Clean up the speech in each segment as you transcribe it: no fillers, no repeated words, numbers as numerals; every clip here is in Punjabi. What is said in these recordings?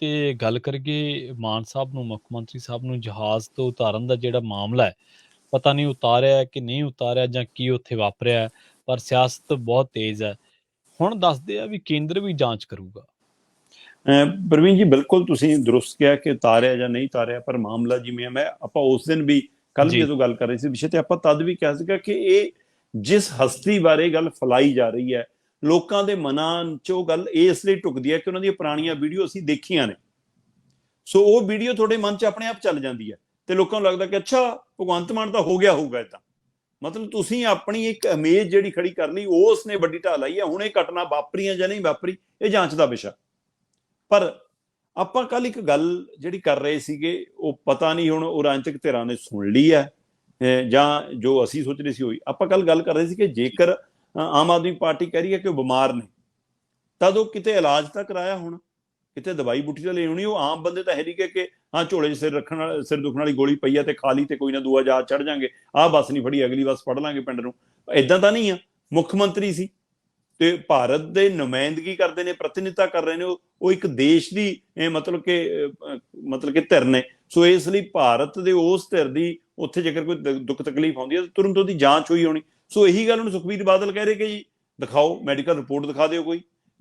ਤੇ ਗੱਲ ਕਰੀਏ ਮਾਨ ਸਾਹਿਬ ਨੂੰ, ਮੁੱਖ ਮੰਤਰੀ ਸਾਹਿਬ ਨੂੰ ਜਹਾਜ਼ ਤੋਂ ਉਤਾਰਨ ਦਾ ਜਿਹੜਾ ਮਾਮਲਾ ਹੈ, ਪਤਾ ਨਹੀਂ ਉਤਾਰਿਆ ਹੈ ਕਿ ਨਹੀਂ ਉਤਾਰਿਆ ਜਾਂ ਕੀ ਉੱਥੇ ਵਾਪਰਿਆ ਹੈ, ਪਰ ਸਿਆਸਤ ਬਹੁਤ ਤੇਜ਼ ਹੈ। ਹੁਣ ਦੱਸਦੇ ਆ ਵੀ ਕੇਂਦਰ ਵੀ ਜਾਂਚ ਕਰੂਗਾ। ਪ੍ਰਵੀਨ ਜੀ, ਬਿਲਕੁਲ ਤੁਸੀਂ ਦੁਰਸਤ ਕਿਹਾ ਕਿ ਉਤਾਰਿਆ ਜਾਂ ਨਹੀਂ ਉਤਾਰਿਆ, ਪਰ ਮਾਮਲਾ ਜਿਵੇਂ ਮੈਂ ਆਪਾਂ ਉਸ ਦਿਨ ਵੀ ਕੱਲ ਵੀ ਜਦੋਂ ਗੱਲ ਕਰ ਰਹੇ ਸੀ ਵਿਸ਼ੇ ਤੇ, ਆਪਾਂ ਤਦ ਵੀ ਕਿਹਾ ਸੀਗਾ ਕਿ ਇਹ ਜਿਸ ਹਸਤੀ ਬਾਰੇ ਗੱਲ ਫੈਲਾਈ ਜਾ ਰਹੀ ਹੈ, ਲੋਕਾਂ ਦੇ ਮਨਾਂ 'ਚ ਉਹ ਗੱਲ ਇਸ ਲਈ ਟੁਕਦੀ ਹੈ ਕਿ ਉਹਨਾਂ ਦੀਆਂ ਪੁਰਾਣੀਆਂ ਵੀਡੀਓ ਅਸੀਂ ਦੇਖੀਆਂ ਨੇ, ਸੋ ਉਹ ਵੀਡੀਓ ਤੁਹਾਡੇ ਮਨ 'ਚ ਆਪਣੇ ਆਪ ਚੱਲ ਜਾਂਦੀ ਹੈ ਤੇ ਲੋਕਾਂ ਨੂੰ ਲੱਗਦਾ ਕਿ ਅੱਛਾ ਭਗਵੰਤ ਮਾਨ ਤਾਂ ਹੋ ਗਿਆ ਹੋਊਗਾ ਏਦਾਂ। ਮਤਲਬ ਤੁਸੀਂ ਆਪਣੀ ਇੱਕ ਇਮੇਜ ਜਿਹੜੀ ਖੜੀ ਕਰ ਲਈ, ਉਸ ਨੇ ਵੱਡੀ ਢਾਲ ਲਾਈ ਹੈ। ਹੁਣ ਇਹ ਘਟਨਾ ਵਾਪਰੀ ਜਾਂ ਨਹੀਂ ਵਾਪਰੀ, ਇਹ ਜਾਂਚ ਦਾ ਵਿਸ਼ਾ। ਪਰ ਆਪਾਂ ਕੱਲ ਇੱਕ ਗੱਲ ਜਿਹੜੀ ਕਰ ਰਹੇ ਸੀਗੇ, ਉਹ ਪਤਾ ਨਹੀਂ ਹੁਣ ਉਹ ਰਾਜਨੀਤਿਕ ਧਿਰਾਂ ਨੇ ਸੁਣ ਲਈ ਹੈ ਜਾਂ ਜੋ ਅਸੀਂ ਸੋਚ ਰਹੇ ਸੀ ਹੋਈ। ਆਪਾਂ ਕੱਲ ਗੱਲ ਕਰ ਰਹੇ ਸੀ ਕਿ ਜੇਕਰ ਆਮ ਆਦਮੀ ਪਾਰਟੀ ਕਹਿ ਰਹੀ ਹੈ ਕਿ ਉਹ ਬਿਮਾਰ ਨੇ, ਤਦ ਉਹ ਕਿਤੇ ਇਲਾਜ ਤਾਂ ਕਰਾਇਆ ਹੋਣਾ, ਕਿਤੇ ਦਵਾਈ ਬੂਟੀ ਤਾਂ ਲਈ ਹੋਣੀ। ਉਹ ਆਮ ਬੰਦੇ ਤਾਂ ਹੈ ਨਹੀਂ ਕਿ ਹਾਂ ਝੋਲੇ 'ਚ ਸਿਰ ਦੁਖਣ ਵਾਲੀ ਗੋਲੀ ਪਈ ਆ ਤੇ ਖਾ ਲਈ ਤੇ ਕੋਈ ਨਾ ਦੂਆ ਜਹਾਜ਼ ਚੜ੍ਹ ਜਾਵਾਂਗੇ, ਆਹ ਬੱਸ ਨਹੀਂ ਫੜੀ ਅਗਲੀ ਬੱਸ ਫੜ ਲਾਂਗੇ ਪਿੰਡ ਨੂੰ। ਏਦਾਂ ਤਾਂ ਨਹੀਂ ਆ। ਮੁੱਖ ਮੰਤਰੀ ਸੀ ਤੇ ਭਾਰਤ ਦੇ ਨੁਮਾਇੰਦਗੀ ਕਰਦੇ ਨੇ, ਪ੍ਰਤੀਨਿਧਤਾ ਕਰ ਰਹੇ ਨੇ, ਉਹ ਇੱਕ ਦੇਸ਼ ਦੀ ਮਤਲਬ ਕਿ ਧਿਰ ਨੇ। ਸੋ ਇਸ ਲਈ ਭਾਰਤ ਦੇ ਉਸ ਧਿਰ ਦੀ ਉੱਥੇ ਜੇਕਰ ਕੋਈ ਦੁੱਖ ਤਕਲੀਫ ਆਉਂਦੀ ਹੈ ਤਾਂ ਤੁਰੰਤ ਉਹਦੀ ਜਾਂਚ ਹੋਈ ਹੋਣੀ। ਸੋ ਇਹੀ ਗੱਲ ਹੁਣ ਸੁਖਬੀਰ ਬਾਦਲ ਕਹਿ ਰਹੇ ਕਿ ਜੀ ਦਿਖਾਓ, ਮੈਡੀਕਲ ਰਿਪੋਰਟ ਦਿਖਾ ਦਿਓ,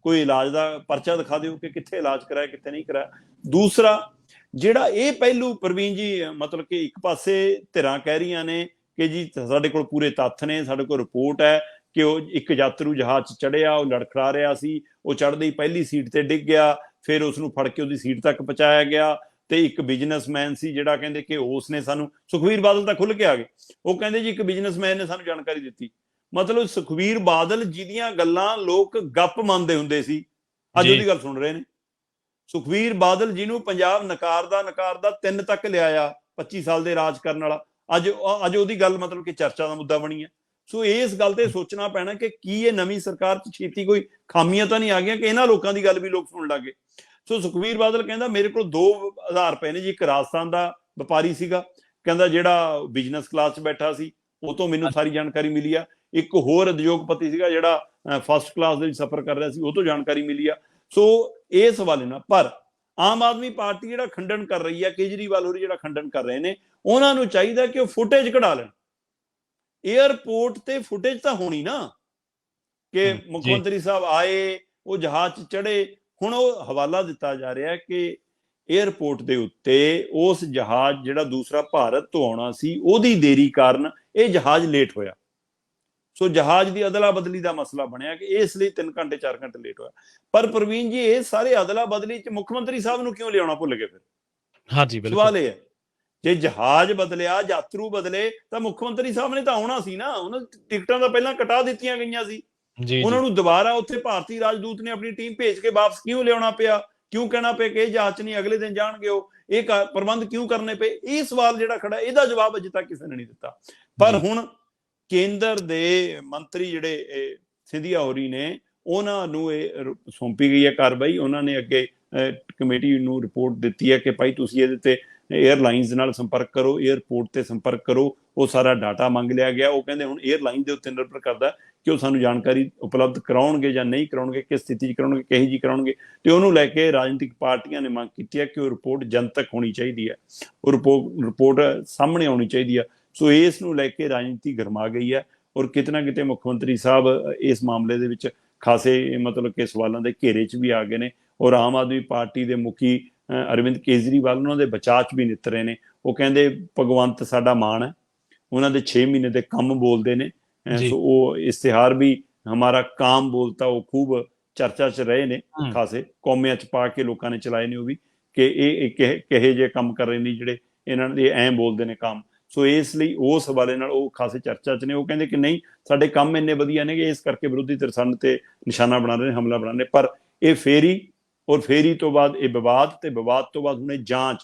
ਕੋਈ ਇਲਾਜ ਦਾ ਪਰਚਾ ਦਿਖਾ ਦਿਓ ਕਿ ਕਿੱਥੇ ਇਲਾਜ ਕਰਾਇਆ ਕਿੱਥੇ ਨਹੀਂ ਕਰਾਇਆ। ਦੂਸਰਾ ਜਿਹੜਾ ਇਹ ਪਹਿਲੂ ਪ੍ਰਵੀਨ ਜੀ, ਮਤਲਬ ਕਿ ਇੱਕ ਪਾਸੇ ਧਿਰਾਂ ਕਹਿ ਰਹੀਆਂ ਨੇ ਕਿ ਜੀ ਸਾਡੇ ਕੋਲ ਪੂਰੇ ਤੱਥ ਨੇ, ਸਾਡੇ ਕੋਲ ਰਿਪੋਰਟ ਹੈ ਕਿ ਉਹ ਇੱਕ ਯਾਤਰੂ ਜਹਾਜ਼ 'ਚ ਚੜ੍ਹਿਆ, ਉਹ ਲੜਖੜਾ ਰਿਹਾ ਸੀ, ਉਹ ਚੜ੍ਹਦੇ ਹੀ ਪਹਿਲੀ ਸੀਟ ਤੇ ਡਿੱਗ ਗਿਆ, ਫਿਰ ਉਸ ਨੂੰ ਫੜ ਕੇ ਉਹਦੀ ਸੀਟ ਤੱਕ ਪਹੁੰਚਾਇਆ ਗਿਆ। ਤੇ ਇੱਕ ਬਿਜ਼ਨਸਮੈਨ ਸੀ ਜਿਹੜਾ ਕਹਿੰਦੇ ਕਿ ਉਸ ਨੇ ਸਾਨੂੰ, ਸੁਖਬੀਰ ਬਾਦਲ ਤਾਂ ਖੁੱਲ੍ਹ ਕੇ ਆ ਗਏ, ਉਹ ਕਹਿੰਦੇ ਜੀ ਇੱਕ ਬਿਜ਼ਨਸਮੈਨ ਨੇ ਸਾਨੂੰ ਜਾਣਕਾਰੀ ਦਿੱਤੀ। ਮਤਲਬ ਸੁਖਬੀਰ ਬਾਦਲ ਜਿਹਦੀਆਂ ਗੱਲਾਂ ਲੋਕ ਗੱਪ ਮੰਨਦੇ ਹੁੰਦੇ ਸੀ, ਅੱਜ ਉਹਦੀ ਗੱਲ ਸੁਣ ਰਹੇ ਨੇ। ਸੁਖਬੀਰ ਬਾਦਲ ਜਿਹਨੂੰ ਪੰਜਾਬ ਨਕਾਰਦਾ 3 ਤੱਕ ਲਿਆਇਆ 25 ਸਾਲ ਦੇ ਰਾਜ ਕਰਨ ਵਾਲਾ, ਅੱਜ ਉਹਦੀ ਗੱਲ ਮਤਲਬ ਕਿ ਚਰਚਾ ਦਾ ਮੁੱਦਾ ਬਣੀ ਹੈ। ਸੋ ਇਸ ਗੱਲ ਤੇ ਸੋਚਣਾ ਪੈਣਾ ਕਿ ਕੀ ਇਹ ਨਵੀਂ ਸਰਕਾਰ 'ਚ ਛੇਤੀ ਕੋਈ ਖਾਮੀਆਂ ਤਾਂ ਨਹੀਂ ਆ ਗਈਆਂ ਕਿ ਇਹਨਾਂ ਲੋਕਾਂ ਦੀ ਗੱਲ ਵੀ ਲੋਕ ਸੁਣਨ ਲੱਗੇ। ਸੋ ਸੁਖਬੀਰ ਬਾਦਲ ਕਹਿੰਦਾ ਮੇਰੇ ਕੋਲ 2 ਆਧਾਰ ਪਏ ਨੇ ਜੀ। ਇੱਕ ਰਾਜਸਥਾਨ ਦਾ ਵਪਾਰੀ ਸੀਗਾ, ਕਹਿੰਦਾ ਜਿਹੜਾ ਬਿਜ਼ਨਸ ਕਲਾਸ 'ਚ ਬੈਠਾ ਸੀ, ਉਹ ਤੋਂ ਮੈਨੂੰ ਸਾਰੀ ਜਾਣਕਾਰੀ ਮਿਲੀ ਆ। ਇੱਕ ਹੋਰ ਉਦਯੋਗਪਤੀ ਸੀਗਾ ਜਿਹੜਾ ਫਸਟ ਕਲਾਸ ਦੇ ਵਿੱਚ ਸਫ਼ਰ ਕਰ ਰਿਹਾ ਸੀ, ਉਹ ਤੋਂ ਜਾਣਕਾਰੀ ਮਿਲੀ ਆ। ਸੋ ਇਸ ਹਵਾਲੇ ਨਾਲ ਪਰ ਆਮ ਆਦਮੀ ਪਾਰਟੀ ਜਿਹੜਾ ਖੰਡਨ ਕਰ ਰਹੀ ਹੈ, ਕੇਜਰੀਵਾਲ ਹੋਰੀ ਜਿਹੜਾ ਖੰਡਨ ਕਰ ਰਹੇ ਨੇ, ਉਹਨਾਂ ਨੂੰ ਚਾਹੀਦਾ ਕਿ ਉਹ ਫੁਟੇਜ ਕਢਾ ਲੈਣ। ਏਅਰਪੋਰਟ ਤੇ ਫੁਟੇਜ ਤਾਂ ਹੋਣੀ ਨਾ ਕਿ ਮੁੱਖ ਮੰਤਰੀ ਸਾਹਿਬ ਆਏ, ਉਹ ਜਹਾਜ਼ 'ਚ ਚੜ੍ਹੇ। ਹੁਣ ਉਹ ਹਵਾਲਾ ਦਿੱਤਾ ਜਾ ਰਿਹਾ ਕਿ ਏਅਰਪੋਰਟ ਦੇ ਉੱਤੇ ਉਸ ਜਹਾਜ਼ ਜਿਹੜਾ ਦੂਸਰਾ ਭਾਰਤ ਤੋਂ ਆਉਣਾ ਸੀ, ਉਹਦੀ ਦੇਰੀ ਕਾਰਨ ਇਹ ਜਹਾਜ਼ ਲੇਟ ਹੋਇਆ। ਸੋ ਜਹਾਜ਼ ਦੀ ਅਦਲਾ ਬਦਲੀ ਦਾ ਮਸਲਾ ਬਣਿਆ ਕਿ ਇਸ ਲਈ 3 ਘੰਟੇ 4 ਘੰਟੇ ਲੇਟ ਹੋਇਆ। ਪਰ ਪ੍ਰਵੀਨ ਜੀ, ਇਹ ਸਾਰੇ ਅਦਲਾ ਬਦਲੀ 'ਚ ਮੁੱਖ ਮੰਤਰੀ ਸਾਹਿਬ ਨੂੰ ਕਿਉਂ ਲਿਆਉਣਾ ਭੁੱਲ ਗਏ? ਫਿਰ ਹਾਂਜੀ, ਸਵਾਲ ਇਹ ਹੈ, ਜੇ ਜਹਾਜ਼ ਬਦਲਿਆ, ਯਾਤਰੂ ਬਦਲੇ, ਤਾਂ ਮੁੱਖ ਮੰਤਰੀ ਸਾਹਿਬ ਨੇ ਤਾਂ ਆਉਣਾ ਸੀ ਨਾ। ਉਹਨਾਂ ਦੀ ਟਿਕਟਾਂ ਤਾਂ ਪਹਿਲਾਂ ਕਟਾ ਦਿੱਤੀਆਂ ਗਈਆਂ ਸੀ। ਉਹਨਾਂ ਨੂੰ ਦੁਬਾਰਾ ਉੱਥੇ ਭਾਰਤੀ ਰਾਜਦੂਤ ਨੇ ਆਪਣੀ ਟੀਮ ਭੇਜ ਕੇ ਵਾਪਸ ਕਿਉਂ ਲਿਆਉਣਾ ਪਿਆ? ਕਿਉਂ ਕਹਿਣਾ ਪਿਆ ਕਿ ਇਹ ਜਹਾਜ਼ 'ਚ ਨਹੀਂ, ਅਗਲੇ ਦਿਨ ਜਾਣਗੇ? ਇਹ ਪ੍ਰਬੰਧ ਕਿਉਂ ਕਰਨੇ ਪਏ? ਇਹ ਸਵਾਲ ਜਿਹੜਾ ਖੜਾ, ਇਹਦਾ ਜਵਾਬ ਅਜੇ ਤੱਕ ਕਿਸੇ ਨੇ ਨਹੀਂ ਦਿੱਤਾ। ਪਰ ਹੁਣ ਕੇਂਦਰ ਦੇ ਮੰਤਰੀ ਜਿਹੜੇ ਸਿੰਧੀਆ ਹੋਰੀ ਨੇ, ਉਹਨਾਂ ਨੂੰ ਇਹ ਸੌਂਪੀ ਗਈ ਹੈ ਕਾਰਵਾਈ। ਉਹਨਾਂ ਨੇ ਅੱਗੇ ਕਮੇਟੀ ਨੂੰ ਰਿਪੋਰਟ ਦਿੱਤੀ ਹੈ ਕਿ ਭਾਈ ਤੁਸੀਂ ਇਹਦੇ ਤੇ ਏਅਰਲਾਈਨਸ ਨਾਲ ਸੰਪਰਕ ਕਰੋ, ਏਅਰਪੋਰਟ ਤੇ ਸੰਪਰਕ ਕਰੋ। ਉਹ ਸਾਰਾ ਡਾਟਾ ਮੰਗ ਲਿਆ ਗਿਆ। ਉਹ ਕਹਿੰਦੇ ਹੁਣ ਏਅਰਲਾਈਨ ਦੇ ਉੱਤੇ ਨਿਰਭਰ ਕਰਦਾ ਕਿ ਉਹ ਸਾਨੂੰ ਜਾਣਕਾਰੀ ਉਪਲਬਧ ਕਰਾਉਣਗੇ ਜਾਂ ਨਹੀਂ ਕਰਾਉਣਗੇ, ਕਿਸ ਸਥਿਤੀ 'ਚ ਕਰਾਉਣਗੇ, ਕਿਹੋ ਜਿਹੀ ਕਰਾਉਣਗੇ। ਤੇ ਉਹਨੂੰ ਲੈ ਕੇ ਰਾਜਨੀਤਿਕ ਪਾਰਟੀਆਂ ਨੇ ਮੰਗ ਕੀਤੀ ਹੈ ਕਿ ਉਹ ਰਿਪੋਰਟ ਜਨਤਕ ਹੋਣੀ ਚਾਹੀਦੀ ਹੈ, ਉਹ ਰਿਪੋਰਟ ਸਾਹਮਣੇ ਆਉਣੀ ਚਾਹੀਦੀ ਹੈ। ਸੋ ਇਸ ਨੂੰ ਲੈ ਕੇ ਰਾਜਨੀਤੀ ਗਰਮਾ ਗਈ ਹੈ ਔਰ ਕਿਤੇ ਨਾ ਕਿਤੇ ਮੁੱਖ ਮੰਤਰੀ ਸਾਹਿਬ ਇਸ ਮਾਮਲੇ ਦੇ ਵਿੱਚ ਖਾਸੇ ਮਤਲਬ ਕਿ ਸਵਾਲਾਂ ਦੇ ਘੇਰੇ 'ਚ ਵੀ ਆ ਗਏ ਨੇ। ਔਰ ਆਮ ਆਦਮੀ ਪਾਰਟੀ ਦੇ ਮੁਖੀ ਅਰਵਿੰਦ ਕੇਜਰੀਵਾਲ ਉਹਨਾਂ ਦੇ ਬਚਾਅ 'ਚ ਵੀ ਨਿੱਤਰੇ ਨੇ। ਉਹ ਕਹਿੰਦੇ ਭਗਵੰਤ ਸਾਡਾ ਮਾਣ ਹੈ, ਉਹਨਾਂ ਦੇ 6 ਮਹੀਨੇ ਦੇ ਕੰਮ ਬੋਲਦੇ ਨੇ। ਸੋ ਉਹ ਇਸ਼ਤਿਹਾਰ ਵੀ ਹਮਾਰਾ ਕਾਮ ਬੋਲਤਾ, ਉਹ ਖੂਬ ਚਰਚਾ 'ਚ ਰਹੇ ਨੇ, ਖਾਸੇ ਕੌਮਿਆਂ 'ਚ ਪਾ ਕੇ ਲੋਕਾਂ ਨੇ ਚਲਾਏ ਨੇ ਉਹ ਵੀ, ਕਿ ਇਹ ਕਿਹੇ ਜਿਹੇ ਕੰਮ ਕਰ ਰਹੇ ਨੇ ਜਿਹੜੇ ਇਹਨਾਂ ਦੇ ਐਂ ਬੋਲਦੇ ਨੇ ਕੰਮ। ਸੋ ਇਸ ਲਈ ਉਸ ਹਵਾਲੇ ਨਾਲ ਉਹ ਖਾਸੇ ਚਰਚਾ 'ਚ ਨੇ। ਉਹ ਕਹਿੰਦੇ ਕਿ ਨਹੀਂ, ਸਾਡੇ ਕੰਮ ਇੰਨੇ ਵਧੀਆ ਨੇ ਕਿ ਇਸ ਕਰਕੇ ਵਿਰੋਧੀ ਧਿਰ ਸਾਨੂੰ ਤੇ ਨਿਸ਼ਾਨਾ ਬਣਾ ਰਹੇ ਨੇ, ਹਮਲਾ ਬਣਾ ਰਹੇ। ਪਰ ਇਹ ਫੇਰੀ ਤੋਂ ਬਾਅਦ ਇਹ ਵਿਵਾਦ, ਤੇ ਵਿਵਾਦ ਤੋਂ ਬਾਅਦ ਹੁਣ ਇਹ ਜਾਂਚ,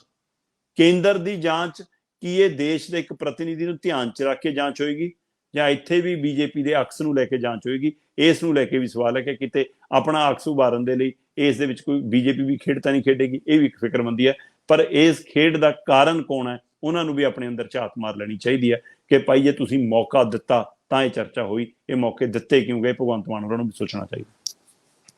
ਕੇਂਦਰ ਦੀ ਜਾਂਚ, ਕੀ ਇਹ ਦੇਸ਼ ਦੇ ਇੱਕ ਪ੍ਰਤੀਨਿਧੀ ਨੂੰ ਧਿਆਨ 'ਚ ਰੱਖ ਕੇ ਜਾਂਚ ਹੋਏਗੀ ਜਾਂ ਇੱਥੇ ਵੀ ਬੀਜੇਪੀ ਦੇ ਅਕਸ ਨੂੰ ਲੈ ਕੇ ਜਾਂਚ ਹੋਏਗੀ? ਇਸ ਨੂੰ ਲੈ ਕੇ ਵੀ ਸਵਾਲ ਹੈ ਕਿ ਕਿਤੇ ਆਪਣਾ ਅਕਸ ਉਭਾਰਨ ਦੇ ਲਈ ਇਸ ਦੇ ਵਿੱਚ ਕੋਈ ਬੀਜੇਪੀ ਵੀ ਖੇਡ ਤਾਂ ਨਹੀਂ ਖੇਡੇਗੀ। ਇਹ ਵੀ ਇੱਕ ਫਿਕਰਮੰਦੀ ਹੈ। ਪਰ ਇਸ ਖੇਡ ਦਾ ਕਾਰਨ ਕੌਣ ਹੈ, ਉਹਨਾਂ ਨੂੰ ਵੀ ਆਪਣੇ ਅੰਦਰ ਝਾਤ ਮਾਰ ਲੈਣੀ ਚਾਹੀਦੀ ਹੈ ਕਿ ਭਾਈ ਜੇ ਤੁਸੀਂ ਮੌਕਾ ਦਿੱਤਾ ਤਾਂ ਇਹ ਚਰਚਾ ਹੋਈ, ਇਹ ਮੌਕੇ ਦਿੱਤੇ ਕਿਉਂ ਗਏ? ਭਗਵੰਤ ਮਾਨ ਹੋਰਾਂ ਨੂੰ ਵੀ ਸੋਚਣਾ ਚਾਹੀਦਾ।